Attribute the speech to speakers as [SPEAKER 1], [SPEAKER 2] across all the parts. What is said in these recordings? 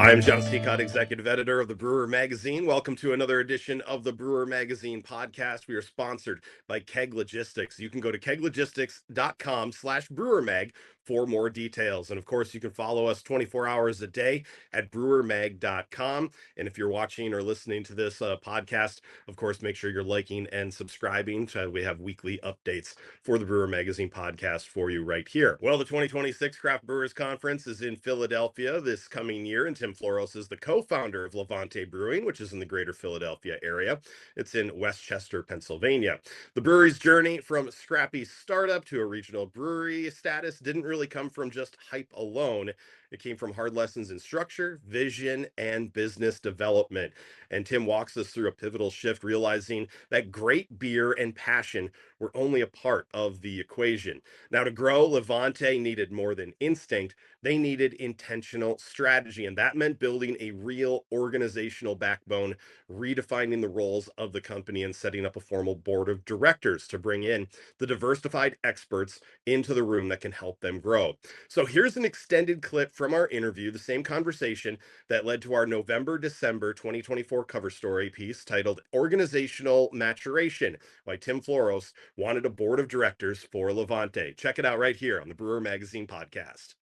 [SPEAKER 1] I'm John Sticott, Executive Editor of the Brewer Magazine. Welcome to another edition of the Brewer Magazine podcast. We are sponsored by Keg Logistics. You can go to keglogistics.com/brewermag for more details. And of course, you can follow us 24 hours a day at brewermag.com. And if you're watching or listening to this podcast, of course, make sure you're liking and subscribing. We have weekly updates for the Brewer Magazine podcast for you right here. Well, the 2026 Craft Brewers Conference is in Philadelphia this coming year, and Tim Floros is the co-founder of Levante Brewing, which is in the greater Philadelphia area. It's in Westchester, Pennsylvania. The brewery's journey from scrappy startup to a regional brewery status didn't really come from just hype alone. It came from hard lessons in structure, vision, and business development. And Tim walks us through a pivotal shift, realizing that great beer and passion were only a part of the equation. Now, to grow, Levante needed more than instinct. They needed intentional strategy, and that meant building a real organizational backbone, redefining the roles of the company, and setting up a formal board of directors to bring in the diversified experts into the room that can help them grow. So here's an extended clip from our interview, the same conversation that led to our November-December 2024 cover story piece titled Organizational Maturation, why Tim Floros wanted a board of directors for Levante. Check it out right here on the Brewer Magazine podcast.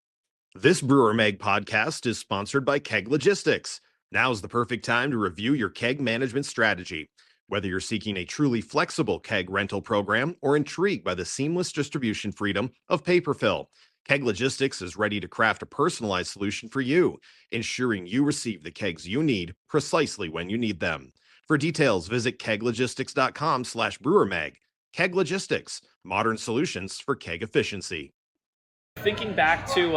[SPEAKER 1] This Brewer Mag podcast is sponsored by Keg Logistics. Now's the perfect time to review your keg management strategy. Whether you're seeking a truly flexible keg rental program or intrigued by the seamless distribution freedom of paper fill, Keg Logistics is ready to craft a personalized solution for you, ensuring you receive the kegs you need precisely when you need them. For details, visit keglogistics.com/brewermag. Keg Logistics, modern solutions for keg efficiency.
[SPEAKER 2] Thinking back to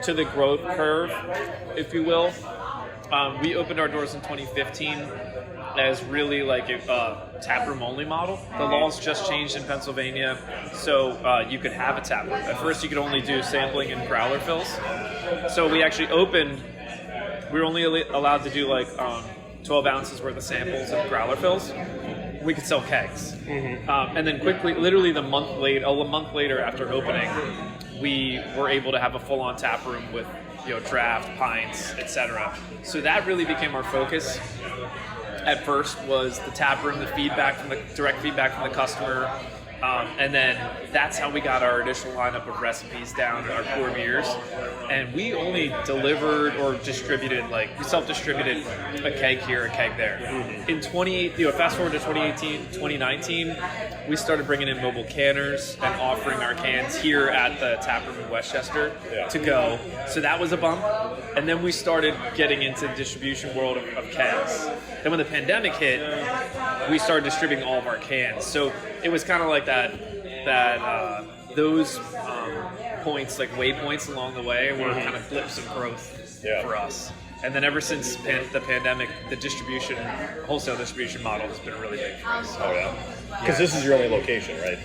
[SPEAKER 2] the growth curve, if you will, we opened our doors in 2015 as really like a taproom only model. The laws just changed in Pennsylvania, so you could have a taproom. At first, you could only do sampling and growler fills. So we actually opened. We were only allowed to do like 12 ounces worth of samples and growler fills. We could sell kegs, and then quickly, literally a month later after opening, we were able to have a full-on tap room with draft, pints, etc. So that really became our focus. At first was the tap room, the direct feedback from the customer, and then that's how we got our initial lineup of recipes down, our core beers. And we only delivered or distributed, we self-distributed a keg here, a keg there. In 2018, fast forward to 2018, 2019, we started bringing in mobile canners and offering our cans here at the tap room in Westchester to go. So that was a bump. And then we started getting into the distribution world of kegs. Then when the pandemic hit, we started distributing all of our cans. So it was kind of like those points, like waypoints along the way, were kind of flips of growth for us. And then ever since the pandemic, the wholesale distribution model has been really big for us.
[SPEAKER 1] Oh yeah, because this is your only location, right?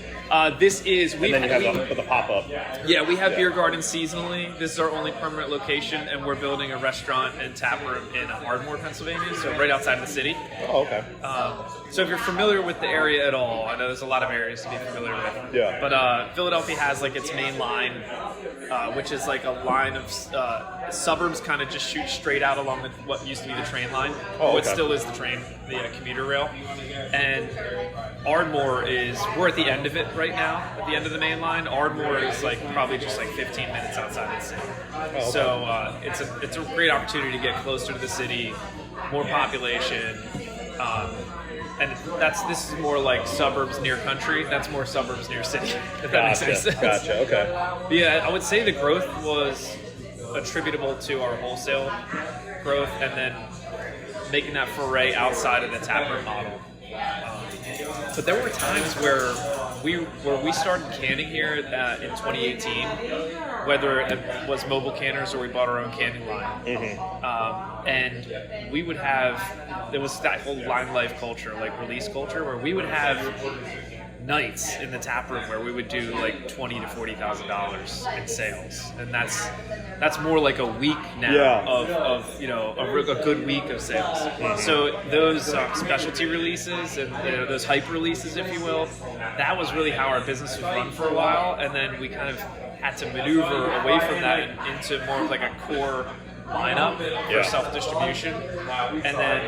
[SPEAKER 2] This is.
[SPEAKER 1] And then you have the pop-up.
[SPEAKER 2] Yeah, we have Beer Garden seasonally. This is our only permanent location, and we're building a restaurant and tap room in Ardmore, Pennsylvania, so right outside of the city.
[SPEAKER 1] Oh, okay.
[SPEAKER 2] So if you're familiar with the area at all, I know there's a lot of areas to be familiar with.
[SPEAKER 1] Yeah.
[SPEAKER 2] But Philadelphia has its main line, which is a line of suburbs kind of just shoot straight out along what used to be the train line. What still is the train, the commuter rail. And Ardmore we're at the end of it right now, at the end of the main line. Ardmore is probably just 15 minutes outside of the city. So it's a great opportunity to get closer to the city, more population, and this is more like suburbs near country. That's more suburbs near city, if that makes any sense.
[SPEAKER 1] Gotcha, okay.
[SPEAKER 2] But yeah, I would say the growth was attributable to our wholesale growth and then making that foray outside of the taproom model. But there were times where we started canning here in 2018, whether it was mobile canners or we bought our own canning line. And we would there was that whole line life culture, release culture, where we would have nights in the tap room where we would do $20,000 to $40,000 in sales, and that's more like a week now of a good week of sales. So those specialty releases and those hype releases, if you will, that was really how our business was run for a while, and then we kind of had to maneuver away from that and into more of a core lineup for self-distribution. And then,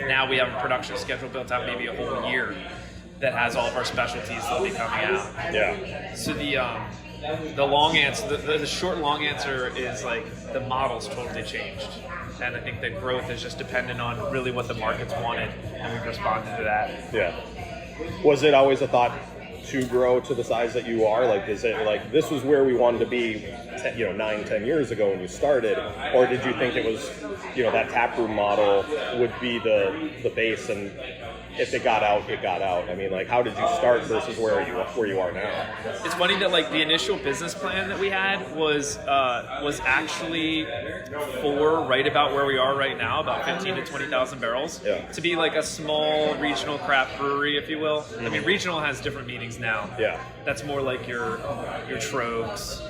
[SPEAKER 2] now we have a production schedule built out maybe a whole year that has all of our specialties that'll be coming out.
[SPEAKER 1] Yeah.
[SPEAKER 2] So the long answer, the short and long answer is like the model's totally changed. And I think that growth is just dependent on really what the market's wanted, and we've responded to that.
[SPEAKER 1] Yeah. Was it always a thought to grow to the size that you are? Like, is it like this was where we wanted to be, 9-10 years ago when you started, or did you think it was, that taproom model would be the base, and if it got out, it got out? I mean, like, how did you start versus where you are now?
[SPEAKER 2] It's funny that like the initial business plan that we had was actually for right about where we are right now, about 15 to 20,000 barrels, to be like a small regional craft brewery, if you will. I mean, regional has different meanings now.
[SPEAKER 1] Yeah.
[SPEAKER 2] That's more like your Trogs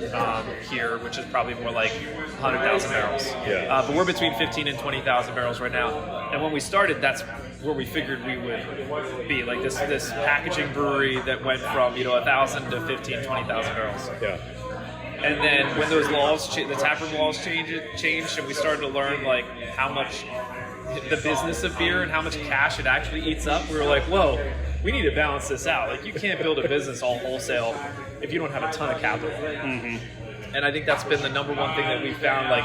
[SPEAKER 2] here, which is probably more like 100,000 barrels.
[SPEAKER 1] Yeah.
[SPEAKER 2] But we're between 15 and 20,000 barrels right now. And when we started, that's where we figured we would be, like this packaging brewery that went from 1,000 to 15, 20,000 barrels.
[SPEAKER 1] Yeah.
[SPEAKER 2] And then when those laws, the taproom laws changed, and we started to learn like how much the business of beer and how much cash it actually eats up, we were like, whoa, we need to balance this out. Like, you can't build a business all wholesale if you don't have a ton of capital.
[SPEAKER 1] Mm-hmm.
[SPEAKER 2] And I think that's been the number one thing that we found. Like,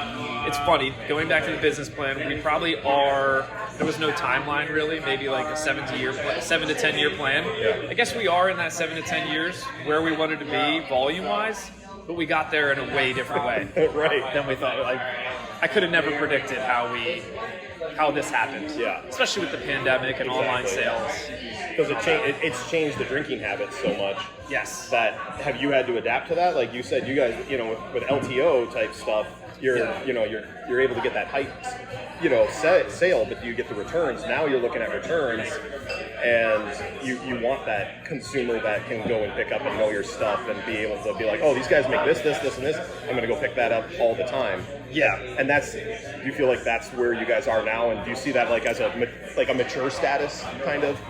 [SPEAKER 2] it's funny, going back to the business plan, we probably are, there was no timeline really, maybe like a 7 to 10 year plan.
[SPEAKER 1] Yeah.
[SPEAKER 2] I guess we are in that 7 to 10 years where we wanted to be volume wise, but we got there in a way different way
[SPEAKER 1] Right.
[SPEAKER 2] than we thought. Like, I could have never predicted how this happened.
[SPEAKER 1] Yeah.
[SPEAKER 2] Especially with the pandemic and online sales.
[SPEAKER 1] Because it's changed the drinking habits so much.
[SPEAKER 2] Yes.
[SPEAKER 1] That have you had to adapt to that? Like you said, you guys, with LTO type stuff, you're able to get that height, sale, but you get the returns. Now you're looking at returns, and you want that consumer that can go and pick up and know your stuff and be able to be like, oh, these guys make this, and this. I'm going to go pick that up all the time.
[SPEAKER 2] Yeah.
[SPEAKER 1] And do you feel like that's where you guys are now? And do you see that like as a mature status kind of?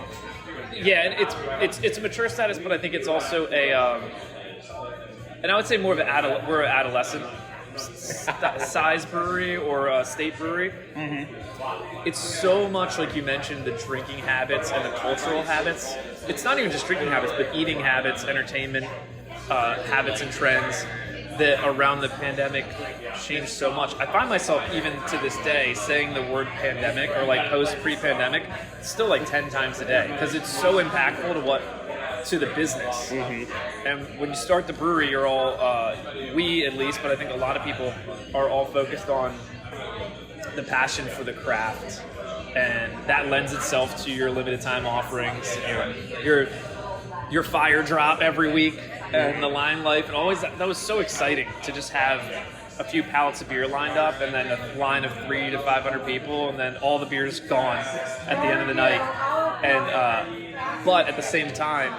[SPEAKER 2] Yeah, it's a mature status, but I think it's also and I would say more of we're an adolescent size brewery or a state brewery. Mm-hmm. It's so much like you mentioned, the drinking habits and the cultural habits. It's not even just drinking habits, but eating habits, entertainment habits and trends that around the pandemic changed so much. I find myself even to this day saying the word pandemic or like pre-pandemic still like 10 times a day because it's so impactful to the business. Mm-hmm. And when you start the brewery, you're all, we at least, but I think a lot of people are all focused on the passion for the craft. And that lends itself to your limited time offerings, your fire drop every week, and the line life, and always that was so exciting to just have a few pallets of beer lined up, and then a line of 300 to 500 people, and then all the beer's gone at the end of the night. And but at the same time,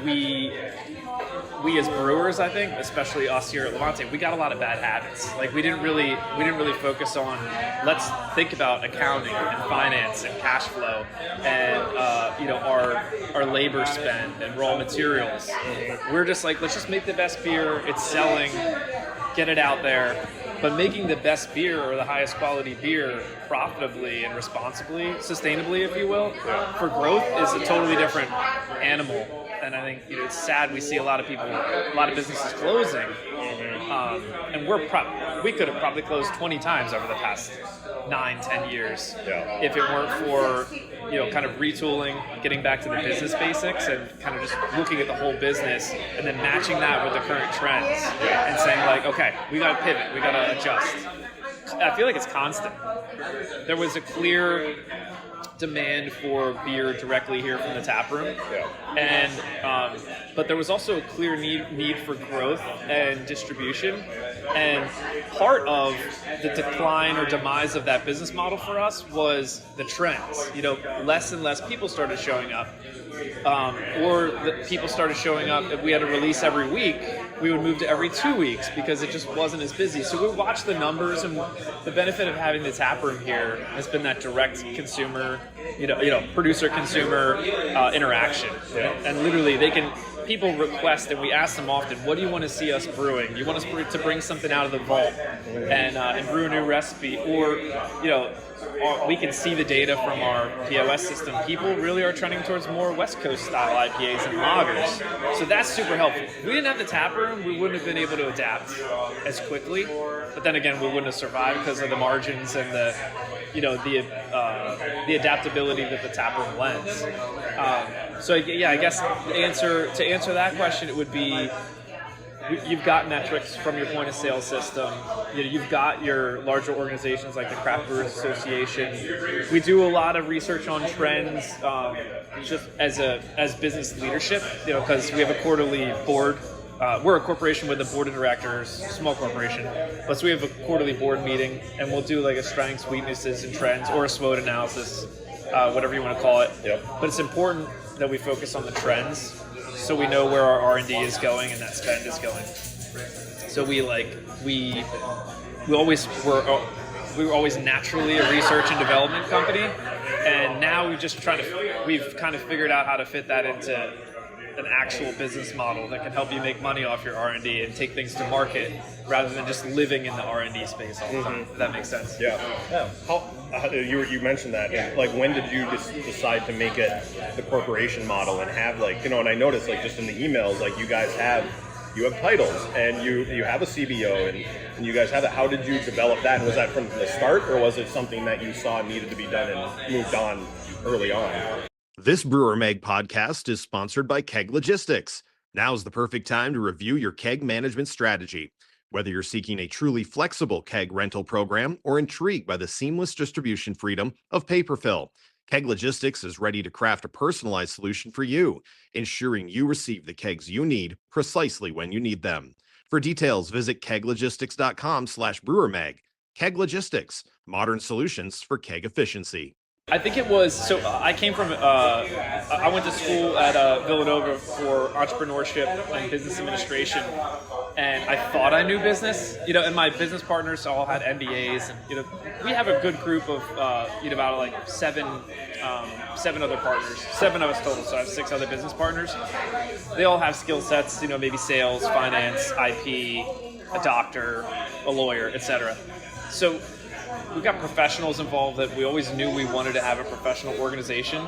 [SPEAKER 2] we as brewers, I think, especially us here at Levante, we got a lot of bad habits. Like we didn't really focus on let's think about accounting and finance and cash flow and our labor spend and raw materials. We're just like, let's just make the best beer. It's selling, get it out there. But making the best beer or the highest quality beer profitably and responsibly, sustainably, if you will, for growth is a totally different animal. And I think it's sad we see a lot of businesses closing, and we could have probably closed 20 times over the past 9-10 years if it weren't for kind of retooling, getting back to the business basics, and kind of just looking at the whole business and then matching that with the current trends and saying like, okay, we got to pivot, we got to adjust. I feel like it's constant. There was a clear demand for beer directly here from the tap room, and but there was also a clear need for growth and distribution, and part of the decline or demise of that business model for us was the trends. Less and less people started showing up, or the people started showing up. If we had a release every week, we would move to every 2 weeks because it just wasn't as busy. So we watched the numbers, and the benefit of having the tap room here has been that direct consumer, producer-consumer interaction. And literally, they can people request, and we ask them often, what do you want to see us brewing? You want us to bring something out of the vault and brew a new recipe? Or, we can see the data from our POS system. People really are trending towards more West Coast style IPAs and lagers. So that's super helpful. If we didn't have the tap room, we wouldn't have been able to adapt as quickly. But then again, we wouldn't have survived because of the margins and the adaptability that the tap room lends. I guess to answer that question, it would be, you've got metrics from your point of sale system. You've got your larger organizations like the Craft Brewers Association. We do a lot of research on trends, just as business leadership. Because we have a quarterly board. We're a corporation with a board of directors, small corporation. So we have a quarterly board meeting, and we'll do like a strengths, weaknesses, and trends, or a SWOT analysis, whatever you want to call it. Yep. But it's important that we focus on the trends, so we know where our R&D is going and that spend is going. So we were always naturally a research and development company, and now we've kind of figured out how to fit that into an actual business model that can help you make money off your R&D and take things to market rather than just living in the R&D space all the time. If that makes sense.
[SPEAKER 3] Yeah. You mentioned that. Yeah. Like, when did you decide to make it the corporation model and have and I noticed just in the emails, you guys have titles and you have a CBO and you guys have it. How did you develop that? Was that from the start, or was it something that you saw needed to be done and moved on early on?
[SPEAKER 1] This Brewer Mag podcast is sponsored by Keg Logistics. Now's the perfect time to review your keg management strategy. Whether you're seeking a truly flexible keg rental program or intrigued by the seamless distribution freedom of paper fill, Keg Logistics is ready to craft a personalized solution for you, ensuring you receive the kegs you need precisely when you need them. For details, visit keglogistics.com/brewermag. Keg Logistics, modern solutions for keg efficiency.
[SPEAKER 2] I think it was, I came from, I went to school at Villanova for entrepreneurship and business administration, and I thought I knew business, and my business partners all had MBAs, and, we have a good group of, about seven other partners, 7 of us total, so I have 6 other business partners. They all have skill sets, maybe sales, finance, IP, a doctor, a lawyer, etc. So we've got professionals involved that we always knew we wanted to have a professional organization.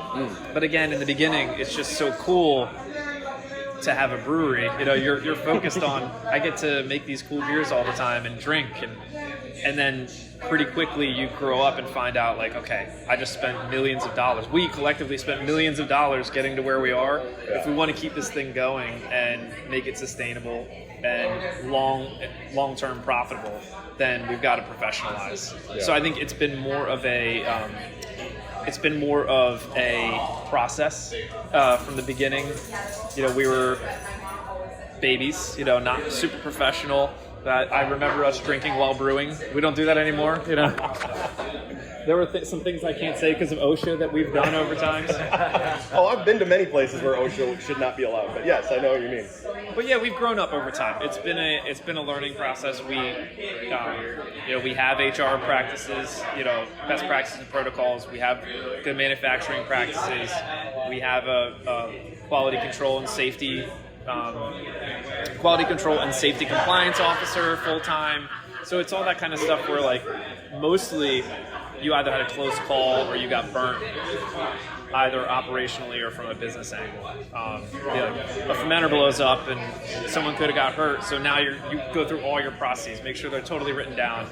[SPEAKER 2] But again, in the beginning, it's just so cool to have a brewery. You're focused on, I get to make these cool beers all the time and drink, and then pretty quickly you grow up and find out okay, I just spent millions of dollars. We collectively spent millions of dollars getting to where we are. If we want to keep this thing going and make it sustainable and long-term profitable, then we've got to professionalize. Yeah. So I think it's been more of a process from the beginning. We were babies, not super professional. I remember us drinking while brewing. We don't do that anymore. There were some things I can't say because of OSHA that we've done over time.
[SPEAKER 3] I've been to many places where OSHA should not be allowed, but yes, I know what you mean.
[SPEAKER 2] But yeah, we've grown up over time. It's been a learning process. We have HR practices, best practices and protocols. We have good manufacturing practices. We have a quality control and safety compliance officer full-time. So it's all that kind of stuff where mostly you either had a close call or you got burnt, either operationally or from a business angle. A fermenter blows up and someone could have got hurt, so now you go through all your processes, make sure they're totally written down,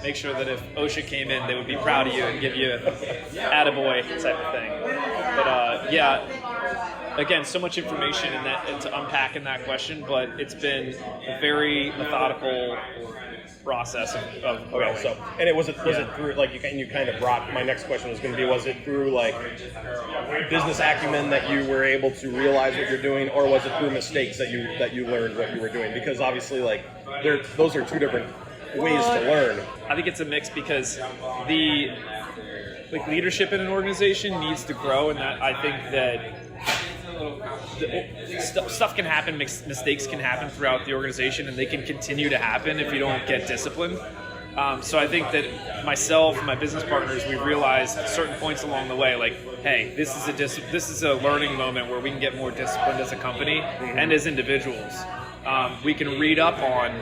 [SPEAKER 2] make sure that if OSHA came in, they would be proud of you and give you attaboy type of thing. But again, so much information in that to unpack in that question, but it's been a very methodical process of growing.
[SPEAKER 3] Okay, so, and was it through, you kind of brought, my next question was going to be, was it through business acumen that you were able to realize what you're doing, or was it through mistakes that you learned what you were doing? Because obviously those are two different ways to learn.
[SPEAKER 2] I think it's a mix, because the leadership in an organization needs to grow, and that I think that stuff can happen, mistakes can happen throughout the organization, and they can continue to happen if you don't get disciplined. So I think that myself and my business partners, we realized at certain points along the way, like, hey, this is a learning moment where we can get more disciplined as a company and as individuals. We can read up on,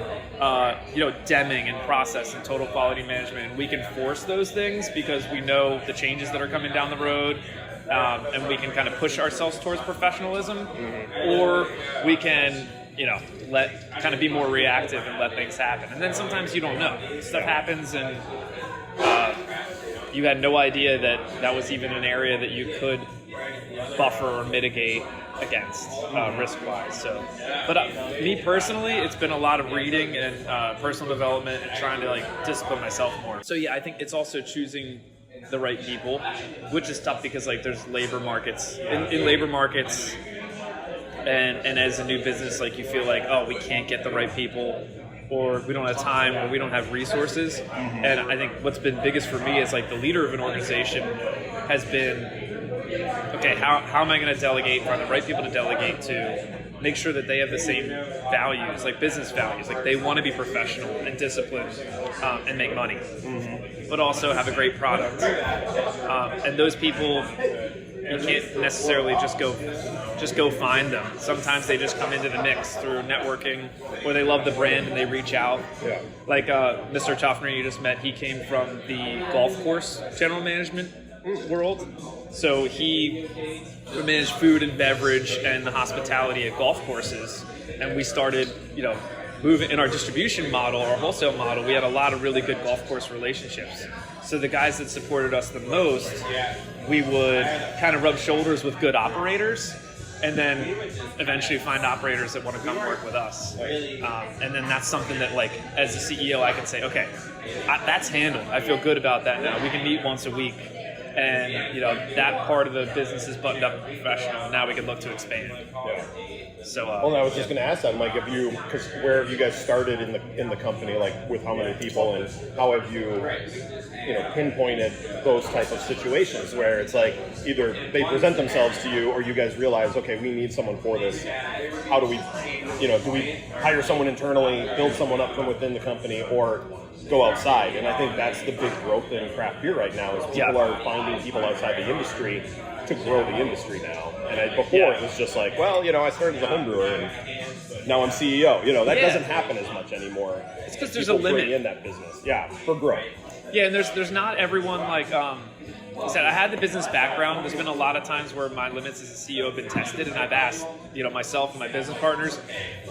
[SPEAKER 2] Deming and process and total quality management, and we can force those things because we know the changes that are coming down the road, and we can kind of push ourselves towards professionalism, or we can, be more reactive and let things happen. And then sometimes you don't know. Stuff happens and you had no idea that was even an area that you could buffer or mitigate against risk-wise. So, but me personally, it's been a lot of reading and personal development and trying to discipline myself more. So yeah, I think it's also choosing the right people, which is tough because there's labor markets. In labor markets, and as a new business, you feel like, oh, we can't get the right people, or we don't have time, or we don't have resources. And I think what's been biggest for me is the leader of an organization has been, okay, how am I going to delegate, find the right people to delegate to, make sure that they have the same values, business values, they want to be professional and disciplined and make money, but also have a great product. And those people, you can't necessarily just go find them. Sometimes they just come into the mix through networking, or they love the brand and they reach out. Yeah. Mr. Toffner you just met, he came from the golf course general management world. So he managed food and beverage and the hospitality at golf courses, and we started, moving in our distribution model, our wholesale model. We had a lot of really good golf course relationships. So the guys that supported us the most, we would kind of rub shoulders with good operators, and then eventually find operators that want to come work with us. And then that's something that, as a CEO, I can say, okay, that's handled. I feel good about that now. We can meet once a week, and that part of the business is buttoned up and professional. Now we can look to expand. Yeah. So,
[SPEAKER 3] I was just going to ask that, because where have you guys started in the company, with how many people, and how have you, pinpointed those type of situations where it's either they present themselves to you, or you guys realize, okay, we need someone for this. How do we, do we hire someone internally, build someone up from within the company, or go outside? And I think that's the big growth in craft beer right now, is people are finding people outside the industry to grow the industry now. And before it was just I started as a home brewer and now I'm CEO. That doesn't happen as much anymore.
[SPEAKER 2] It's because there's a limit
[SPEAKER 3] in that business. Yeah, for growth.
[SPEAKER 2] Yeah, and there's not everyone I said, I had the business background. There's been a lot of times where my limits as a CEO have been tested, and I've asked, myself and my business partners,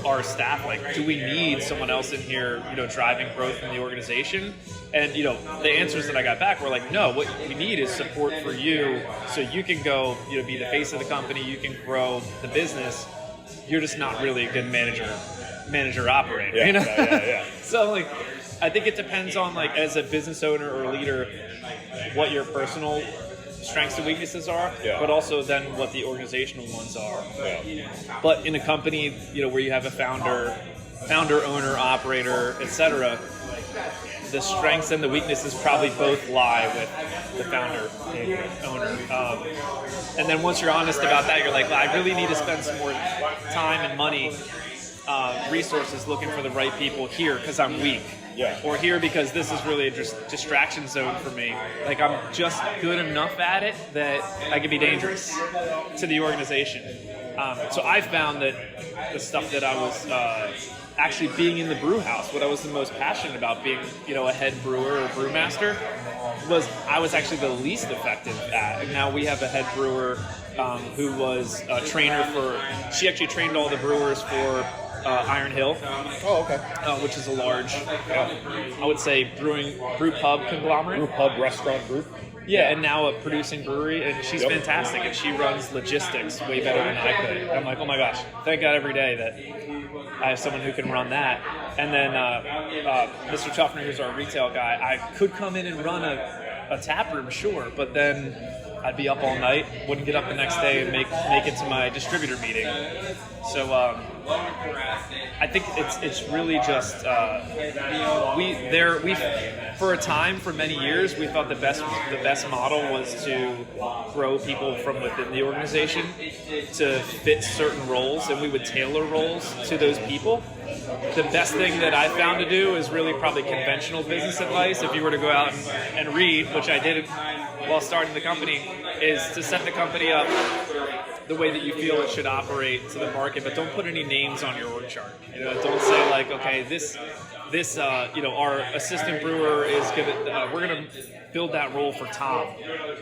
[SPEAKER 2] our staff, do we need someone else in here, driving growth in the organization? And, the answers that I got back were no, what we need is support for you, so you can go, be the face of the company, you can grow the business. You're just not really a good manager operator,
[SPEAKER 3] Yeah.
[SPEAKER 2] So, I think it depends on, as a business owner or leader, what your personal strengths and weaknesses are, but also then what the organizational ones are. Yeah. But in a company, where you have a founder, owner, operator, etc., the strengths and the weaknesses probably both lie with the founder, owner. And then once you're honest about that, you're well, I really need to spend some more time and money, resources looking for the right people here because I'm weak. Yeah. Or here because this is really a distraction zone for me. I'm just good enough at it that I can be dangerous to the organization. So I found that the stuff that I was actually being in the brew house, what I was the most passionate about, being a head brewer or brewmaster, was I was actually the least effective at. And now we have a head brewer who was a trainer she actually trained all the brewers for Iron Hill.
[SPEAKER 3] Oh, okay.
[SPEAKER 2] Which is a large, I would say, brew pub conglomerate.
[SPEAKER 3] Brew pub restaurant group.
[SPEAKER 2] Yeah, and now a producing brewery, and she's fantastic, and she runs logistics way better than I could. I'm oh my gosh, thank God every day that I have someone who can run that. And then Mr. Toffner, who's our retail guy, I could come in and run a tap room, sure, but then I'd be up all night, wouldn't get up the next day and make it to my distributor meeting. So I think it's really just we for a time, for many years, we thought the best model was to grow people from within the organization to fit certain roles, and we would tailor roles to those people. the best thing that I found to do is really probably conventional business advice. If you were to go out and read, which I did while starting the company, is to set the company up the way that you feel it should operate to the market, but don't put any names on your org chart. Don't say like, okay, this our assistant brewer is gonna we're gonna build that role for Tom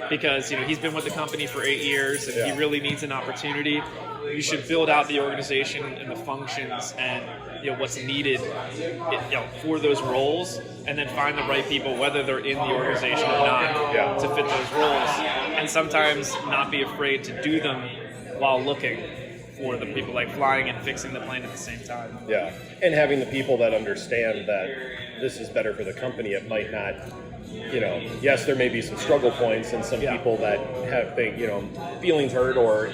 [SPEAKER 2] because he's been with the company for 8 years and he really needs an opportunity. You should build out the organization and the functions and what's needed for those roles, and then find the right people, whether they're in the organization or not, to fit those roles. And sometimes not be afraid to do them while looking for the people, like flying and fixing the plane at the same time.
[SPEAKER 3] Yeah, and having the people that understand that this is better for the company. It might not, yes, there may be some struggle points and some people that have feelings hurt or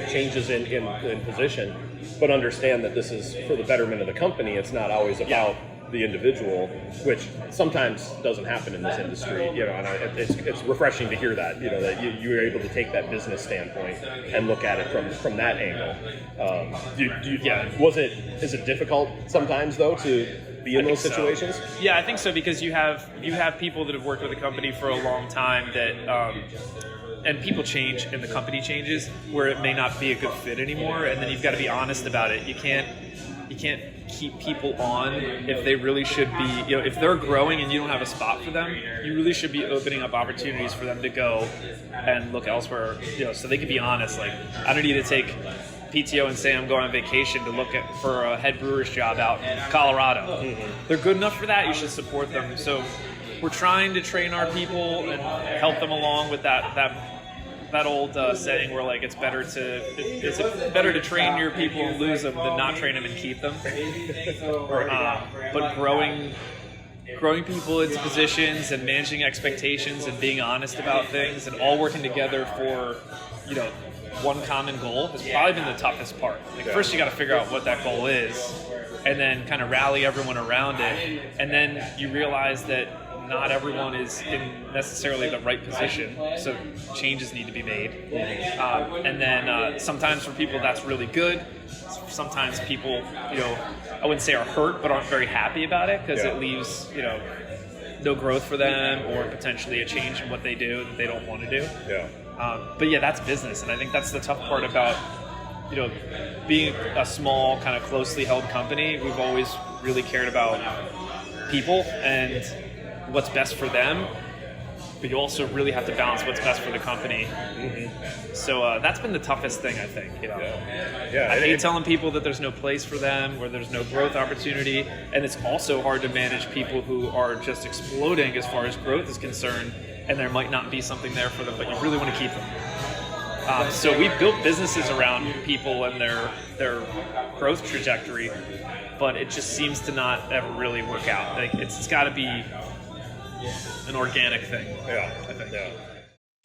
[SPEAKER 3] changes in position, but understand that this is for the betterment of the company. It's not always about the individual, which sometimes doesn't happen in this industry, and it's refreshing to hear that, that you are able to take that business standpoint and look at it from that angle. Is it difficult sometimes though to be in those situations?
[SPEAKER 2] So. Yeah, I think so, because you have people that have worked with the company for a long time that and people change and the company changes where it may not be a good fit anymore, and then you've got to be honest about it. You can't keep people on if they really should be, if they're growing and you don't have a spot for them, you really should be opening up opportunities for them to go and look elsewhere, so they can be honest. Like, I don't need to take PTO and say I'm going on vacation to look for a head brewer's job out in Colorado. Mm-hmm. They're good enough for that. You should support them. So we're trying to train our people and help them along with that old saying where like it's better to train your people and lose them than not train them and keep them. But growing people into positions and managing expectations and being honest about things and all working together for one common goal has probably been the toughest part. Like, first you got to figure out what that goal is, and then kind of rally everyone around it, and then you realize that not everyone is in necessarily the right position, so changes need to be made. And then sometimes for people that's really good. Sometimes people, I wouldn't say are hurt, but aren't very happy about it because it leaves, no growth for them or potentially a change in what they do that they don't want to do. But that's business, and I think that's the tough part about, being a small, kind of closely held company. We've always really cared about people and what's best for them, but you also really have to balance what's best for the company. Mm-hmm. So that's been the toughest thing, I think. I hate telling people that there's no place for them or there's no growth opportunity, and it's also hard to manage people who are just exploding as far as growth is concerned, and there might not be something there for them, but you really want to keep them. So we've built businesses around people and their growth trajectory, but it just seems to not ever really work out. Like, it's got to be an organic thing. I think.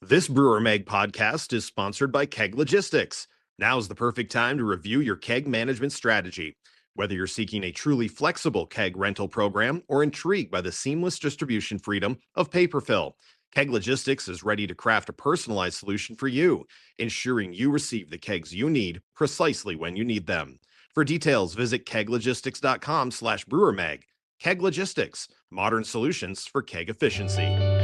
[SPEAKER 1] This Brewer Mag podcast is sponsored by Keg Logistics. Now is the perfect time to review your keg management strategy. Whether you're seeking a truly flexible keg rental program or intrigued by the seamless distribution freedom of paper fill, Keg Logistics is ready to craft a personalized solution for you, ensuring you receive the kegs you need precisely when you need them. For details, visit keglogistics.com/brewermag. Keg Logistics, modern solutions for keg efficiency.